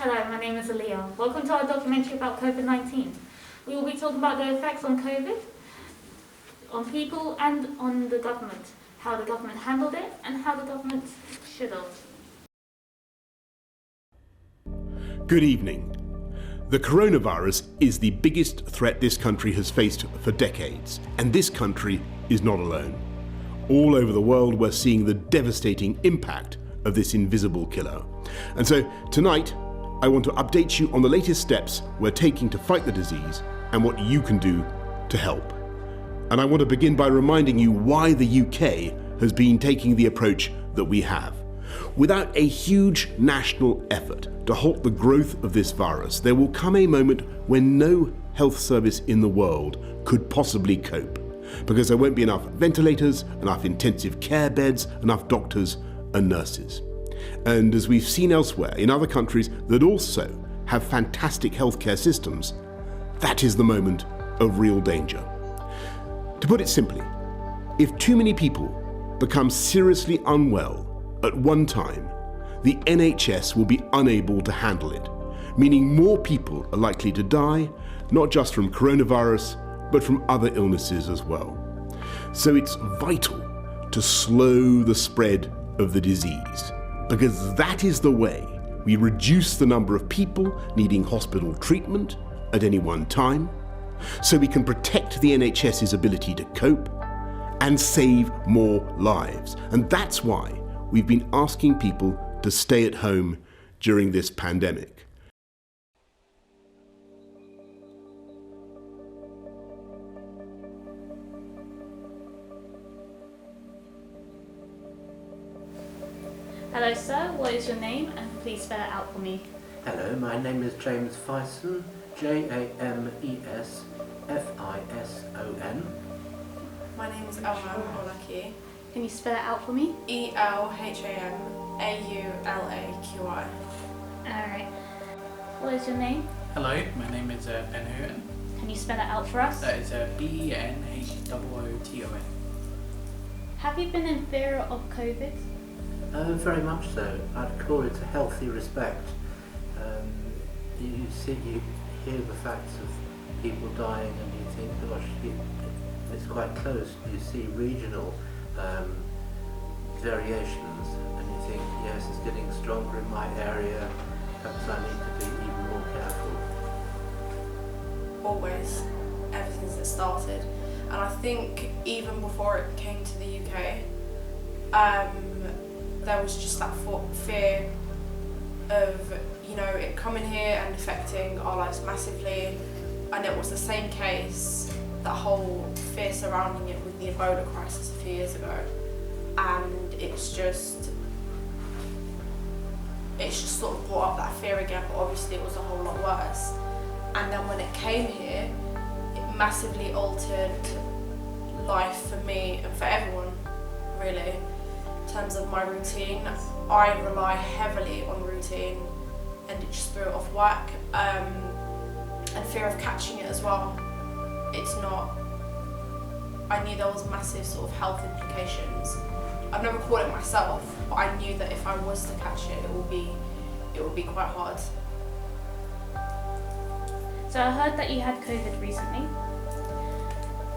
Hello, my name is Aaliyah. Welcome to our documentary about COVID-19. We will be talking about the effects on COVID, on people and on the government, how the government handled it and how the government should have. Good evening. The coronavirus is the biggest threat this country has faced for decades, and this country is not alone. All over the world we're seeing the devastating impact of this invisible killer. And so tonight I want to update you on the latest steps we're taking to fight the disease and what you can do to help. And I want to begin by reminding you why the UK has been taking the approach that we have. Without a huge national effort to halt the growth of this virus, there will come a moment when no health service in the world could possibly cope, because there won't be enough ventilators, enough intensive care beds, enough doctors and nurses. And as we've seen elsewhere in other countries that also have fantastic healthcare systems, that is the moment of real danger. To put it simply, if too many people become seriously unwell at one time, the NHS will be unable to handle it, meaning more people are likely to die, not just from coronavirus, but from other illnesses as well. So it's vital to slow the spread of the disease, because that is the way we reduce the number of people needing hospital treatment at any one time, so we can protect the NHS's ability to cope and save more lives. And that's why we've been asking people to stay at home during this pandemic. Hello sir, what is your name and please spell it out for me. Hello, my name is James Fison, Jamesfison. My name is Elma Olaki. Can you spell it out for me? ELHAMAULAQI. Alright. What is your name? Hello, my name is Ben Houghton. Can you spell it out for us? That is BENHOOTON. Have you been in fear of COVID? Very much so. I'd call it a healthy respect. You hear the facts of people dying and you think, gosh, it's quite close. You see regional variations and you think, yes, it's getting stronger in my area, perhaps I need to be even more careful. Always, ever since it started. And I think even before it came to the UK, there was just that fear of, it coming here and affecting our lives massively. And it was the same case, that whole fear surrounding it with the Ebola crisis a few years ago. And it's just sort of brought up that fear again, but obviously it was a whole lot worse. And then when it came here, it massively altered life for me and for everyone, really. In terms of my routine, I rely heavily on routine and it just threw it off whack. And fear of catching it as well. I knew there was massive sort of health implications. I've never caught it myself, but I knew that if I was to catch it, it would be quite hard. So I heard that you had COVID recently.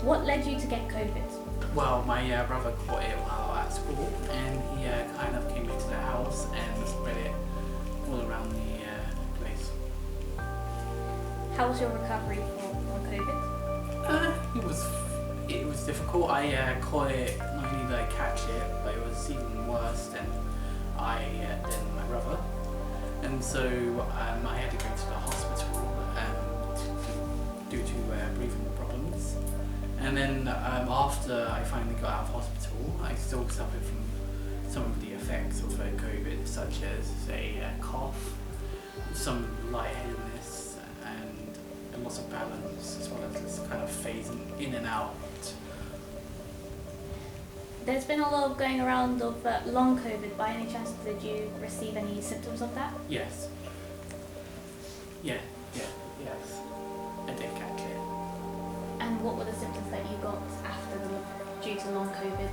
What led you to get COVID? Well, my brother caught it while at school and he kind of came into the house and spread it all around the place. How was your recovery from COVID? It was difficult. I caught it, not only did I catch it, but it was even worse than my brother. And so I had to go to the hospital due to breathing problems. And then after I finally got out of hospital, I still suffered from some of the effects of COVID, such as a cough, some lightheadedness, and a loss of balance, as well as this kind of phasing in and out. There's been a lot of going around of long COVID. By any chance, did you receive any symptoms of that? Yes. Yes. I did catch it. And what were the symptoms that you got after due to long COVID?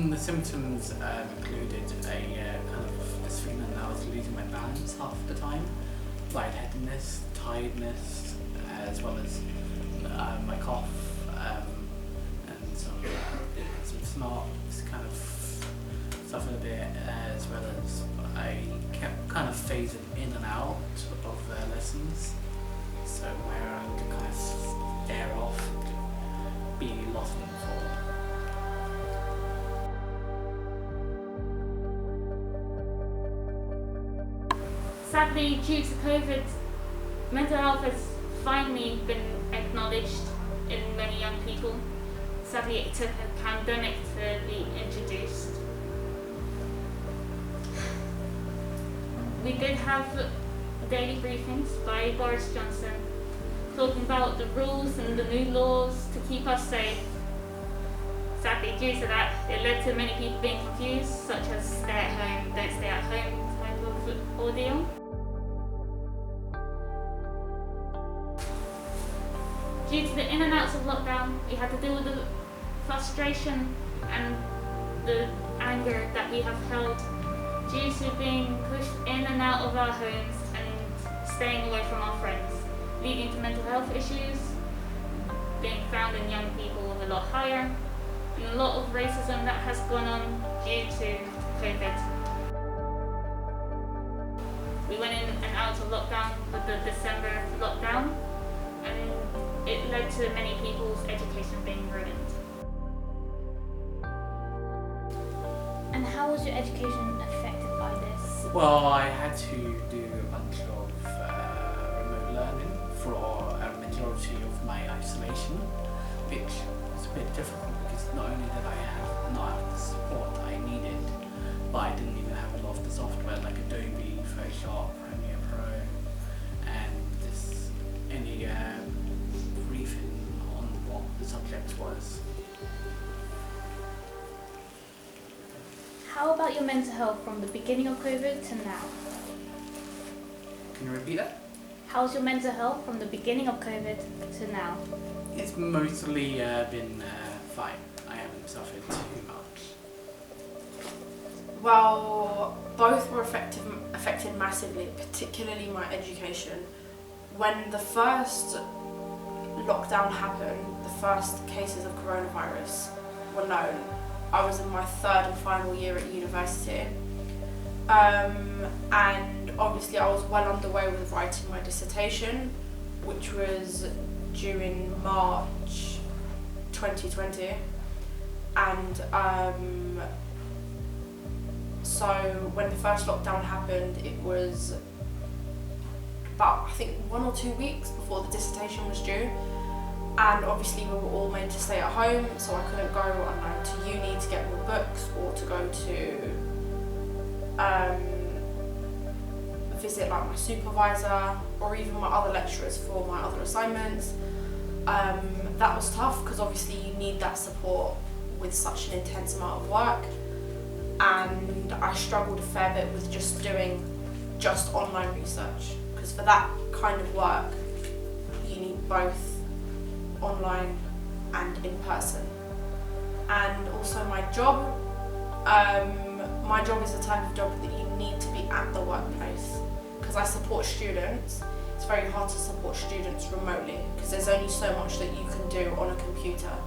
The symptoms included a kind of this feeling that I was losing my balance half the time, lightheadedness, tiredness, as well as my cough, and some snot, kind of suffered a bit, as well as I kept kind of phasing in and out of lessons, so where I would kind of stare off, be lost in thought. Sadly, due to COVID, mental health has finally been acknowledged in many young people. Sadly, it took a pandemic to be introduced. We did have daily briefings by Boris Johnson talking about the rules and the new laws to keep us safe. Sadly, due to that, it led to many people being confused, such as stay at home, don't stay at home type of ordeal. Due to the in and outs of lockdown, we had to deal with the frustration and the anger that we have held due to being pushed in and out of our homes and staying away from our friends, leading to mental health issues being found in young people a lot higher, and a lot of racism that has gone on due to COVID. We went in and out of lockdown with the December lockdown, and it led to many people's education being ruined. And how was your education affected by this? Well, I had to do a bunch of remote learning for a majority of my isolation, which was a bit difficult because not only did I not have the support that I needed, but I didn't even have a lot of the software like Adobe, Photoshop, Premiere Pro, and this any briefing on what the subject was. How about your mental health from the beginning of COVID to now? Can you repeat that? How's your mental health from the beginning of COVID to now? It's mostly been fine. I haven't suffered too much. Well, both were affected massively, particularly my education. When the first lockdown happened, the first cases of coronavirus were known, I was in my third and final year at university, and obviously I was well underway with writing my dissertation, which was due in March 2020, and so when the first lockdown happened, it was about I think 1 or 2 weeks before the dissertation was due. And obviously we were all made to stay at home, so I couldn't go to uni to get more books or to go to visit like my supervisor or even my other lecturers for my other assignments. That was tough because obviously you need that support with such an intense amount of work, and I struggled a fair bit with just doing online research, because for that kind of work you need both online and in person. And also my job is the type of job that you need to be at the workplace, because I support students. It's very hard to support students remotely because there's only so much that you can do on a computer.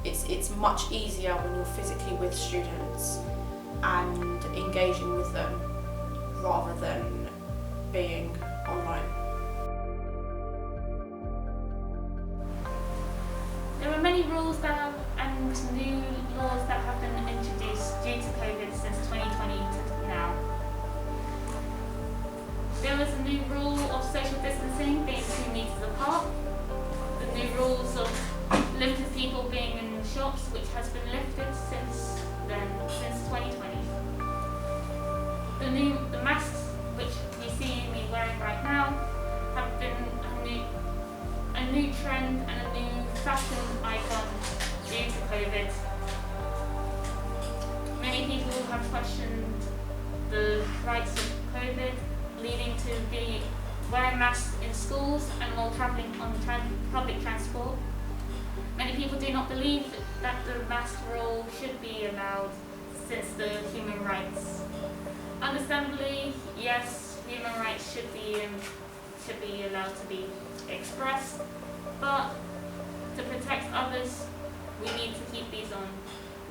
It's much easier when you're physically with students and engaging with them rather than being online. There are many rules and new laws that have been introduced due to COVID since 2020 to now. There was a new rule of social distancing being 2 meters apart, the new rules of limited people being in shops, which has been lifted since 2020. The masks, which you see me wearing right now, have been a new trend and a new fashion icon due to COVID. Many people have questioned the rights of COVID, leading to the wearing masks in schools and while travelling on public transport. Many people do not believe that the mask rule should be allowed since the human rights. Understandably, yes, human rights should be allowed to be expressed, but to protect others, we need to keep these on.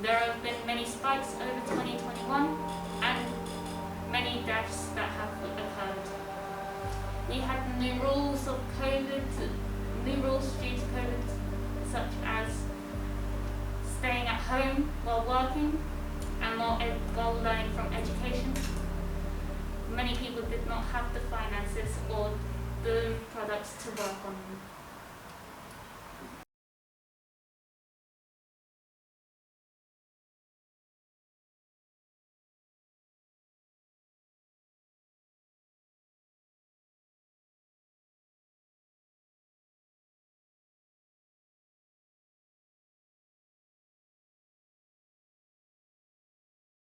There have been many spikes over 2021 and many deaths that have occurred. We had new rules of COVID, new rules due to COVID, such as staying at home while working and while learning from education. Many people did not have the finances or the products to work on them.